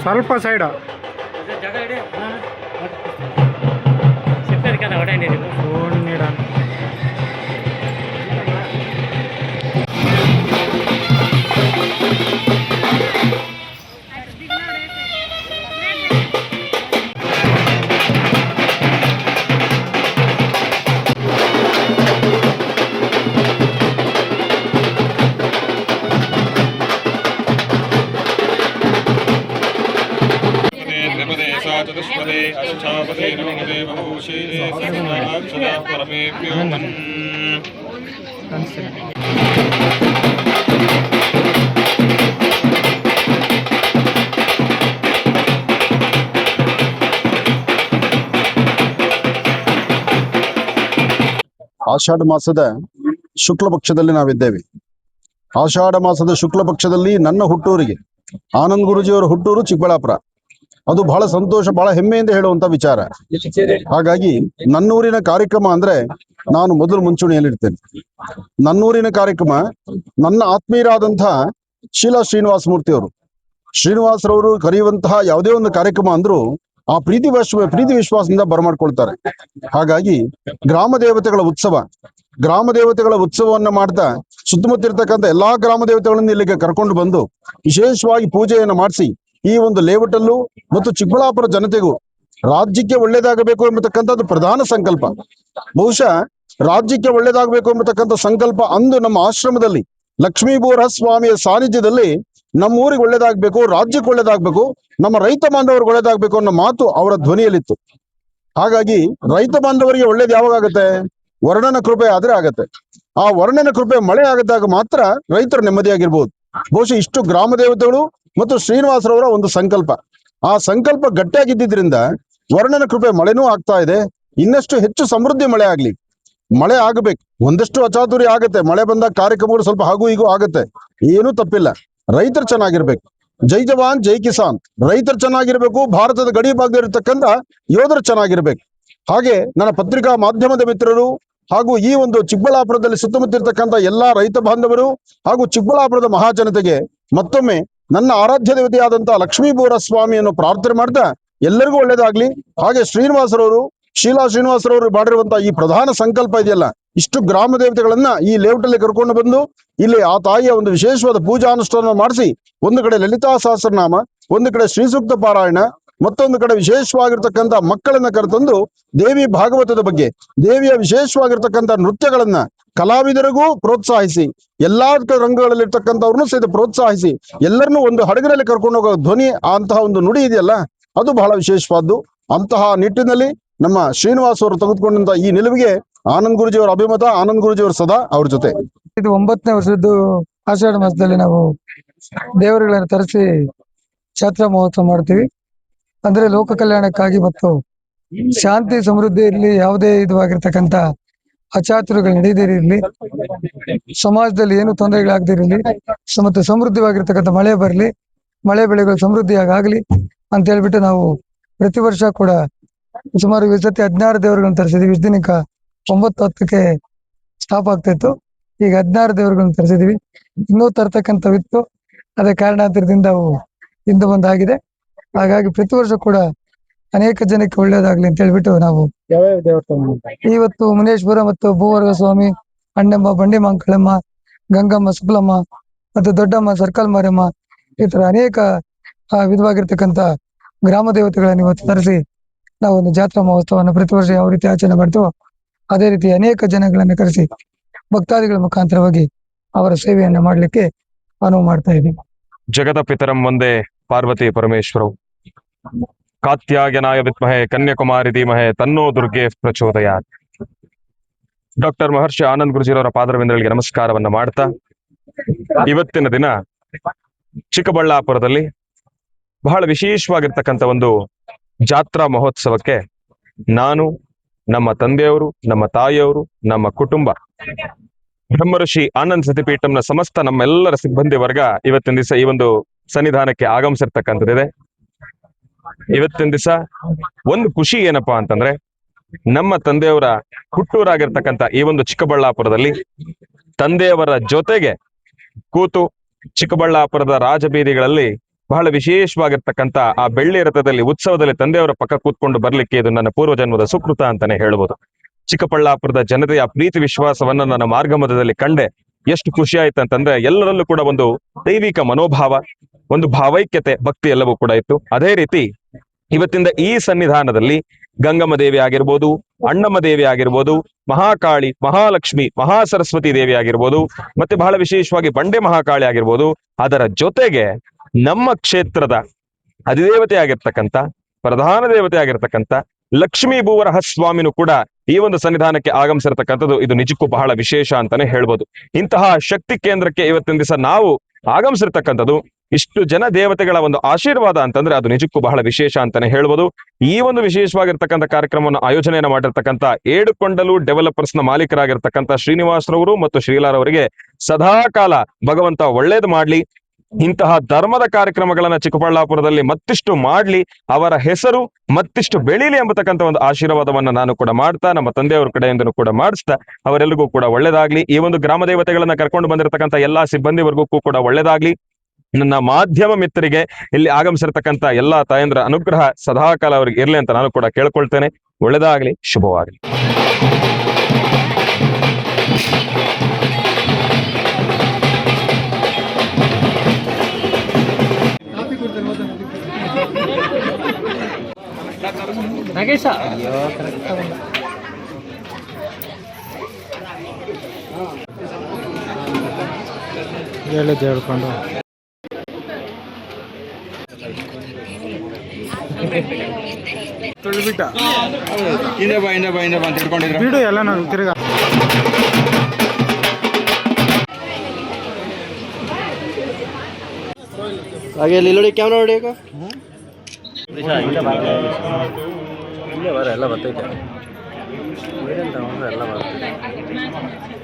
ಸ್ವಲ್ಪ side phone ನೀಡ चतुष्पदे अष्टापदे नवपदे बहुशे सदाक्षरा परमेभ्यो ಆಷಾಢ ಮಾಸದ ಶುಕ್ಲ ಪಕ್ಷದಲ್ಲಿ ನಾವಿದ್ದೇವೆ. ಆಷಾಢ ಮಾಸದ ಶುಕ್ಲ ಪಕ್ಷದಲ್ಲಿ ನನ್ನ ಹುಟ್ಟೂರಿಗೆ ಆನಂದ್ ಗುರುಜಿಯವರ ಹುಟ್ಟೂರು ಚಿಕ್ಕಬಳ್ಳಾಪುರ. ಅದು ಬಹಳ ಸಂತೋಷ, ಬಹಳ ಹೆಮ್ಮೆಯಿಂದ ಹೇಳುವಂತ ವಿಚಾರ. ಹಾಗಾಗಿ ನನ್ನೂರಿನ ಕಾರ್ಯಕ್ರಮ ಅಂದ್ರೆ ನಾನು ಮೊದಲು ಮುಂಚೂಣಿಯಲ್ಲಿರ್ತೇನೆ. ನನ್ನೂರಿನ ಕಾರ್ಯಕ್ರಮ ನನ್ನ ಆತ್ಮೀಯರಾದಂತಹ ಶೀಲಾ ಶ್ರೀನಿವಾಸ ಮೂರ್ತಿ ಅವರು, ಶ್ರೀನಿವಾಸರವರು ಕರೆಯುವಂತಹ ಯಾವುದೇ ಒಂದು ಕಾರ್ಯಕ್ರಮ ಅಂದ್ರೂ ಆ ಪ್ರೀತಿ ವಿಶ್ವಾಸದಿಂದ ಬರಮಾಡ್ಕೊಳ್ತಾರೆ. ಹಾಗಾಗಿ ಗ್ರಾಮ ದೇವತೆಗಳ ಉತ್ಸವವನ್ನ ಮಾಡ್ತಾ ಸುತ್ತಮುತ್ತ ಇರ್ತಕ್ಕಂಥ ಎಲ್ಲಾ ಗ್ರಾಮ ದೇವತೆಗಳನ್ನು ಇಲ್ಲಿಗೆ ಕರ್ಕೊಂಡು ಬಂದು ವಿಶೇಷವಾಗಿ ಪೂಜೆಯನ್ನು ಮಾಡಿಸಿ ಈ ಒಂದು ಲೇಔಟಲ್ಲೂ ಮತ್ತು ಚಿಕ್ಕಬಳ್ಳಾಪುರ ಜನತೆಗೂ ರಾಜ್ಯಕ್ಕೆ ಒಳ್ಳೇದಾಗಬೇಕು ಎಂಬತಕ್ಕಂಥದ್ದು ಪ್ರಧಾನ ಸಂಕಲ್ಪ. ಬಹುಶಃ ರಾಜ್ಯಕ್ಕೆ ಒಳ್ಳೇದಾಗಬೇಕು ಎಂಬತಕ್ಕಂಥ ಸಂಕಲ್ಪ ಅಂದು ನಮ್ಮ ಆಶ್ರಮದಲ್ಲಿ ಲಕ್ಷ್ಮೀ ಬೋರ ಸ್ವಾಮಿಯ ಸಾನ್ನಿಧ್ಯದಲ್ಲಿ ನಮ್ಮ ಊರಿಗೆ ಒಳ್ಳೇದಾಗಬೇಕು, ರಾಜ್ಯಕ್ಕೆ ಒಳ್ಳೇದಾಗಬೇಕು, ನಮ್ಮ ರೈತ ಬಾಂಧವರಿಗೆ ಒಳ್ಳೇದಾಗಬೇಕು ಅನ್ನೋ ಮಾತು ಅವರ ಧ್ವನಿಯಲ್ಲಿತ್ತು. ಹಾಗಾಗಿ ರೈತ ಬಾಂಧವರಿಗೆ ಒಳ್ಳೇದು ಯಾವಾಗ ಆಗತ್ತೆ? ವರ್ಣನ ಕೃಪೆ ಆದ್ರೆ ಆಗತ್ತೆ. ಆ ವರ್ಣನ ಕೃಪೆ ಮಳೆ ಆಗದಾಗ ಮಾತ್ರ ರೈತರು ನೆಮ್ಮದಿಯಾಗಿರ್ಬೋದು. ಬಹುಶಃ ಇಷ್ಟು ಗ್ರಾಮ ದೇವತೆಗಳು ಮತ್ತು ಶ್ರೀನಿವಾಸರವರ ಒಂದು ಸಂಕಲ್ಪ, ಆ ಸಂಕಲ್ಪ ಗಟ್ಟಿಯಾಗಿದ್ದರಿಂದ ವರ್ಣನ ಕೃಪೆ ಮಳೆನೂ ಆಗ್ತಾ ಇದೆ. ಇನ್ನಷ್ಟು ಹೆಚ್ಚು ಸಮೃದ್ಧಿ ಮಳೆ ಆಗ್ಲಿ, ಮಳೆ ಆಗಬೇಕು. ಒಂದಷ್ಟು ಅಚಾತುರ್ಯ ಆಗತ್ತೆ, ಮಳೆ ಬಂದಾಗ ಕಾರ್ಯಕ್ರಮಗಳು ಸ್ವಲ್ಪ ಹಾಗೂ ಹೀಗೂ ಆಗತ್ತೆ, ಏನೂ ತಪ್ಪಿಲ್ಲ. ರೈತರು ಚೆನ್ನಾಗಿರ್ಬೇಕು. ಜೈ ಜವಾನ್ ಜೈ ಕಿಸಾನ್, ರೈತರು ಚೆನ್ನಾಗಿರ್ಬೇಕು. ಭಾರತದ ಗಡಿ ಭಾಗದಲ್ಲಿರ್ತಕ್ಕಂಥ ಯೋಧರು ಚೆನ್ನಾಗಿರ್ಬೇಕು. ಹಾಗೆ ನನ್ನ ಪತ್ರಿಕಾ ಮಾಧ್ಯಮದ ಮಿತ್ರರು ಹಾಗೂ ಈ ಒಂದು ಚಿಕ್ಕಬಳ್ಳಾಪುರದಲ್ಲಿ ಸುತ್ತಮುತ್ತಿರ್ತಕ್ಕಂಥ ಎಲ್ಲಾ ರೈತ ಬಾಂಧವರು ಹಾಗೂ ಚಿಕ್ಕಬಳ್ಳಾಪುರದ ಮಹಾಜನತೆಗೆ ಮತ್ತೊಮ್ಮೆ ನನ್ನ ಆರಾಧ್ಯ ದೇವತೆಯಾದಂತಹ ಲಕ್ಷ್ಮೀ ಬೋರ ಸ್ವಾಮಿಯನ್ನು ಪ್ರಾರ್ಥನೆ ಮಾಡ್ತಾ ಎಲ್ಲರಿಗೂ ಒಳ್ಳೇದಾಗ್ಲಿ. ಹಾಗೆ ಶೀಲಾ ಶ್ರೀನಿವಾಸರವರು ಮಾಡಿರುವಂತಹ ಈ ಪ್ರಧಾನ ಸಂಕಲ್ಪ ಇದೆಯಲ್ಲ, ಇಷ್ಟು ಗ್ರಾಮ ದೇವತೆಗಳನ್ನ ಈ ಲೇಔಟಲ್ಲಿ ಕರ್ಕೊಂಡು ಬಂದು ಇಲ್ಲಿ ಆ ತಾಯಿಯ ಒಂದು ವಿಶೇಷವಾದ ಪೂಜಾ ಅನುಷ್ಠಾನ ಮಾಡಿಸಿ, ಒಂದು ಕಡೆ ಲಲಿತಾ ಸಹಸ್ರನಾಮ, ಒಂದು ಕಡೆ ಶ್ರೀ ಸೂಕ್ತ ಪಾರಾಯಣ, ಮತ್ತೊಂದು ಕಡೆ ವಿಶೇಷವಾಗಿರ್ತಕ್ಕಂಥ ಮಕ್ಕಳನ್ನ ಕರೆತಂದು ದೇವಿ ಭಾಗವತದ ಬಗ್ಗೆ, ದೇವಿಯ ವಿಶೇಷವಾಗಿರ್ತಕ್ಕಂಥ ನೃತ್ಯಗಳನ್ನ ಕಲಾವಿದರಿಗೂ ಪ್ರೋತ್ಸಾಹಿಸಿ, ಎಲ್ಲಾ ರಂಗಗಳಲ್ಲಿರ್ತಕ್ಕಂಥವ್ರನ್ನೂ ಸಹಿತ ಪ್ರೋತ್ಸಾಹಿಸಿ ಎಲ್ಲರನ್ನೂ ಒಂದು ಹಡಗಿನಲ್ಲಿ ಕರ್ಕೊಂಡು ಹೋಗೋ ಧ್ವನಿ, ಅಂತಹ ಒಂದು ನುಡಿ ಇದೆಯಲ್ಲ, ಅದು ಬಹಳ ವಿಶೇಷವಾದ್ದು. ಅಂತಹ ನಿಟ್ಟಿನಲ್ಲಿ ನಮ್ಮ ಶ್ರೀನಿವಾಸ್ ಅವರು ತೆಗೆದುಕೊಂಡಂತ ಈ ನಿಲುವಿಗೆ ಆನಂದ್ ಗುರುಜಿಯವರ ಅಭಿಮತ, ಆನಂದ್ ಗುರುಜಿಯವರು ಸದಾ ಅವ್ರ ಜೊತೆ. ಇದು 9ನೇ ವರ್ಷದ್ದು ಆಷಾಢ ಮಾಸದಲ್ಲಿ ನಾವು ದೇವರುಗಳನ್ನು ತರಿಸಿ ಜಾತ್ರಾ ಮಹೋತ್ಸವ ಮಾಡ್ತೀವಿ. ಅಂದ್ರೆ ಲೋಕ ಕಲ್ಯಾಣಕ್ಕಾಗಿ ಮತ್ತು ಶಾಂತಿ ಸಮೃದ್ಧಿಯಲ್ಲಿ ಯಾವುದೇ ಇದಾಗಿರ್ತಕ್ಕಂಥ ಅಚಾತುರ್ಯಗಳು ನಡೆಯದಿರಲಿ, ಸಮಾಜದಲ್ಲಿ ಏನು ತೊಂದರೆಗಳಾಗದಿರಲಿ, ಮತ್ತು ಸಮೃದ್ಧವಾಗಿರ್ತಕ್ಕಂಥ ಮಳೆ ಬರಲಿ, ಮಳೆ ಬೆಳೆಗಳು ಸಮೃದ್ಧಿಯಾಗಲಿ ಅಂತ ಹೇಳ್ಬಿಟ್ಟು ನಾವು ಪ್ರತಿ ವರ್ಷ ಕೂಡ ಸುಮಾರು ಈ ಸತಿ 16 ದೇವರುಗಳನ್ನು ತರಿಸಿದ್ವಿ. ಇಷ್ಟು ದಿನಕ್ಕೆ 9-10ಕ್ಕೆ ಸ್ಟಾಪ್ ಆಗ್ತಾ ಇತ್ತು. ಈಗ 16 ದೇವರುಗಳನ್ನು ತರಿಸಿದ್ವಿ. ಇನ್ನೂ ತರ್ತಕ್ಕಂಥವಿತ್ತು, ಅದೇ ಕಾರಣಾಂತರದಿಂದ ಅವು ಹಿಂದೆ ಬಂದಾಗಿದೆ. ಹಾಗಾಗಿ ಪ್ರತಿ ವರ್ಷ ಕೂಡ ಅನೇಕ ಜನಕ್ಕೆ ಒಳ್ಳೇದಾಗ್ಲಿ ಅಂತ ಹೇಳ್ಬಿಟ್ಟು ನಾವು ಇವತ್ತು ಮುನೇಶ್ವರ ಮತ್ತು ಭೂವರ್ಗ ಸ್ವಾಮಿ, ಅಣ್ಣಮ್ಮ, ಬಂಡಿ ಮಾಂಕಳಮ್ಮ, ಗಂಗಮ್ಮ, ಶುಕ್ಲಮ್ಮ ಮತ್ತು ದೊಡ್ಡಮ್ಮ, ಸರ್ಕಲ್ ಮಾರಮ್ಮ, ಈ ತರ ಅನೇಕ ವಿಧವಾಗಿರ್ತಕ್ಕಂಥ ಗ್ರಾಮ ದೇವತೆಗಳನ್ನು ಇವತ್ತು ತರಿಸಿ ನಾವು ಒಂದು ಜಾತ್ರಾ ಮಹೋತ್ಸವವನ್ನು ಪ್ರತಿ ವರ್ಷ ಯಾವ ರೀತಿ ಆಚರಣೆ ಮಾಡ್ತೀವೋ ಅದೇ ರೀತಿ ಅನೇಕ ಜನಗಳನ್ನು ಕರೆಸಿ ಭಕ್ತಾದಿಗಳ ಮುಖಾಂತರವಾಗಿ ಅವರ ಸೇವೆಯನ್ನ ಮಾಡ್ಲಿಕ್ಕೆ ಅನುವು ಮಾಡ್ತಾ ಇದ್ದೀವಿ. ಜಗದ ಪಿತರಂ ಒಂದೇ ಪಾರ್ವತಿ ಪರಮೇಶ್ವರವು, ಕಾತ್ಯಾಯನಾಯ ವಿದ್ಮಹೆ ಕನ್ಯಾಕುಮಾರಿ ಧೀಮಹೆ ತನ್ನೋ ದುರ್ಗೆ ಪ್ರಚೋದಯಾತ್. ಡಾಕ್ಟರ್ ಮಹರ್ಷಿ ಆನಂದ್ ಗುರುಜಿಯವರ ಪಾದರವಿಂದಗಳಿಗೆ ನಮಸ್ಕಾರವನ್ನ ಮಾಡ್ತಾ, ಇವತ್ತಿನ ದಿನ ಚಿಕ್ಕಬಳ್ಳಾಪುರದಲ್ಲಿ ಬಹಳ ವಿಶೇಷವಾಗಿರ್ತಕ್ಕಂಥ ಒಂದು ಜಾತ್ರಾ ಮಹೋತ್ಸವಕ್ಕೆ ನಾನು, ನಮ್ಮ ತಂದೆಯವರು, ನಮ್ಮ ತಾಯಿಯವರು, ನಮ್ಮ ಕುಟುಂಬ, ಬ್ರಹ್ಮಋಷಿ ಆನಂದ್ ಸತಿಪೀಠಂನ ಸಮಸ್ತ ನಮ್ಮೆಲ್ಲರ ಸಿಬ್ಬಂದಿ ವರ್ಗ ಇವತ್ತಿನ ದಿವಸ ಈ ಒಂದು ಸನ್ನಿಧಾನಕ್ಕೆ ಆಗಮಿಸಿರ್ತಕ್ಕಂಥದ್ದಿದೆ. ಇವತ್ತಿನ ದಿವಸ ಒಂದು ಖುಷಿ ಏನಪ್ಪಾ ಅಂತಂದ್ರೆ, ನಮ್ಮ ತಂದೆಯವರ ಹುಟ್ಟೂರಾಗಿರ್ತಕ್ಕಂಥ ಈ ಒಂದು ಚಿಕ್ಕಬಳ್ಳಾಪುರದಲ್ಲಿ ತಂದೆಯವರ ಜೊತೆಗೆ ಕೂತು ಚಿಕ್ಕಬಳ್ಳಾಪುರದ ರಾಜಬೀದಿಗಳಲ್ಲಿ ಬಹಳ ವಿಶೇಷವಾಗಿರ್ತಕ್ಕಂಥ ಆ ಬೆಳ್ಳಿ ರಥದಲ್ಲಿ ಉತ್ಸವದಲ್ಲಿ ತಂದೆಯವರ ಪಕ್ಕ ಕೂತ್ಕೊಂಡು ಬರ್ಲಿಕ್ಕೆ ಇದು ನನ್ನ ಪೂರ್ವಜನ್ಮದ ಸುಕೃತ ಅಂತಾನೆ ಹೇಳ್ಬೋದು. ಚಿಕ್ಕಬಳ್ಳಾಪುರದ ಜನತೆಯ ಪ್ರೀತಿ ವಿಶ್ವಾಸವನ್ನ ನನ್ನ ಮಾರ್ಗಮಧ್ಯದಲ್ಲಿ ಕಂಡೆ ಎಷ್ಟು ಖುಷಿ ಆಯ್ತು ಅಂತಂದ್ರೆ, ಎಲ್ಲರಲ್ಲೂ ಕೂಡ ಒಂದು ದೈವಿಕ ಮನೋಭಾವ, ಒಂದು ಭಾವೈಕ್ಯತೆ, ಭಕ್ತಿ ಎಲ್ಲವೂ ಕೂಡ ಇತ್ತು. ಅದೇ ರೀತಿ ಇವತ್ತಿಂದ ಈ ಸನ್ನಿಧಾನದಲ್ಲಿ ಗಂಗಮ್ಮ ದೇವಿ ಆಗಿರ್ಬೋದು, ಅಣ್ಣಮ್ಮ ದೇವಿ ಆಗಿರ್ಬೋದು, ಮಹಾಕಾಳಿ, ಮಹಾಲಕ್ಷ್ಮಿ, ಮಹಾಸರಸ್ವತಿ ದೇವಿ ಆಗಿರ್ಬೋದು, ಮತ್ತೆ ಬಹಳ ವಿಶೇಷವಾಗಿ ಬಂಡೆ ಮಹಾಕಾಳಿ ಆಗಿರ್ಬೋದು, ಅದರ ಜೊತೆಗೆ ನಮ್ಮ ಕ್ಷೇತ್ರದ ಅಧಿದೇವತೆ ಆಗಿರ್ತಕ್ಕಂಥ, ಪ್ರಧಾನ ದೇವತೆ ಆಗಿರ್ತಕ್ಕಂಥ ಲಕ್ಷ್ಮೀ ಭೂವರಹ ಸ್ವಾಮಿನೂ ಕೂಡ ಈ ಒಂದು ಸನ್ನಿಧಾನಕ್ಕೆ ಆಗಮಿಸಿರ್ತಕ್ಕಂಥದ್ದು ಇದು ನಿಜಕ್ಕೂ ಬಹಳ ವಿಶೇಷ ಅಂತಾನೆ ಹೇಳ್ಬೋದು. ಇಂತಹ ಶಕ್ತಿ ಕೇಂದ್ರಕ್ಕೆ ಇವತ್ತಿನ ದಿವಸ ನಾವು ಆಗಮಿಸಿರ್ತಕ್ಕಂಥದ್ದು, ಇಷ್ಟು ಜನ ದೇವತೆಗಳ ಒಂದು ಆಶೀರ್ವಾದ ಅಂತಂದ್ರೆ ಅದು ನಿಜಕ್ಕೂ ಬಹಳ ವಿಶೇಷ ಅಂತಾನೆ ಹೇಳ್ಬೋದು. ಈ ಒಂದು ವಿಶೇಷವಾಗಿರ್ತಕ್ಕಂಥ ಕಾರ್ಯಕ್ರಮವನ್ನು ಆಯೋಜನೆಯನ್ನು ಮಾಡಿರ್ತಕ್ಕಂಥ ಏಡುಕೊಂಡಲು ಡೆವಲಪರ್ಸ್ ನ ಮಾಲೀಕರಾಗಿರ್ತಕ್ಕಂಥ ಶ್ರೀನಿವಾಸರವರು ಮತ್ತು ಶ್ರೀಲಾರವರಿಗೆ ಸದಾಕಾಲ ಭಗವಂತ ಒಳ್ಳೇದು ಮಾಡ್ಲಿ. ಇಂತಹ ಧರ್ಮದ ಕಾರ್ಯಕ್ರಮಗಳನ್ನ ಚಿಕ್ಕಬಳ್ಳಾಪುರದಲ್ಲಿ ಮತ್ತಿಷ್ಟು ಮಾಡ್ಲಿ, ಅವರ ಹೆಸರು ಮತ್ತಿಷ್ಟು ಬೆಳೀಲಿ ಎಂಬತಕ್ಕಂಥ ಒಂದು ಆಶೀರ್ವಾದವನ್ನ ನಾನು ಕೂಡ ಮಾಡ್ತಾ, ನಮ್ಮ ತಂದೆಯವರ ಕಡೆಯಿಂದನೂ ಕೂಡ ಮಾಡಿಸ್ತಾ ಅವರೆಲ್ಲರಿಗೂ ಕೂಡ ಒಳ್ಳೇದಾಗ್ಲಿ. ಈ ಒಂದು ಗ್ರಾಮ ದೇವತೆಗಳನ್ನ ಕರ್ಕೊಂಡು ಬಂದಿರತಕ್ಕಂಥ ಎಲ್ಲಾ ಸಿಬ್ಬಂದಿ ವರ್ಗಕ್ಕೂ ಕೂಡ ಒಳ್ಳೇದಾಗ್ಲಿ. ನನ್ನ ಮಾಧ್ಯಮ ಮಿತ್ರರಿಗೆ, ಇಲ್ಲಿ ಆಗಮಿಸಿರ್ತಕ್ಕಂಥ ಎಲ್ಲಾ ತಾಯಂದ್ರ ಅನುಗ್ರಹ ಸದಾಕಾಲ ಅವ್ರಿಗೆ ಇರ್ಲಿ ಅಂತ ನಾನು ಕೂಡ ಕೇಳ್ಕೊಳ್ತೇನೆ. ಒಳ್ಳೇದಾಗ್ಲಿ, ಶುಭವಾಗಲಿ. ಹೇಳಿದ್ದು ಹೇಳ್ಕೊಂಡು ತುಳಿಬಿಟ್ಟ ಹಿಂದೆ ಬಾ ಅಂತ ಹಿಡ್ಕೊಂಡಿದ್ರು. ಬಿಡು ಎಲ್ಲ ನಾವು ತಿರ್ಗಾ ಹಾಗೆ ಇಲ್ಲಿ ನೋಡಿ ಕ್ಯಾಮ್ರಾ ನೋಡಿ ಈಗ ಎಲ್ಲ ಬರ್ತೈತೆ ಎಲ್ಲ ಬರ್ತೈತೆ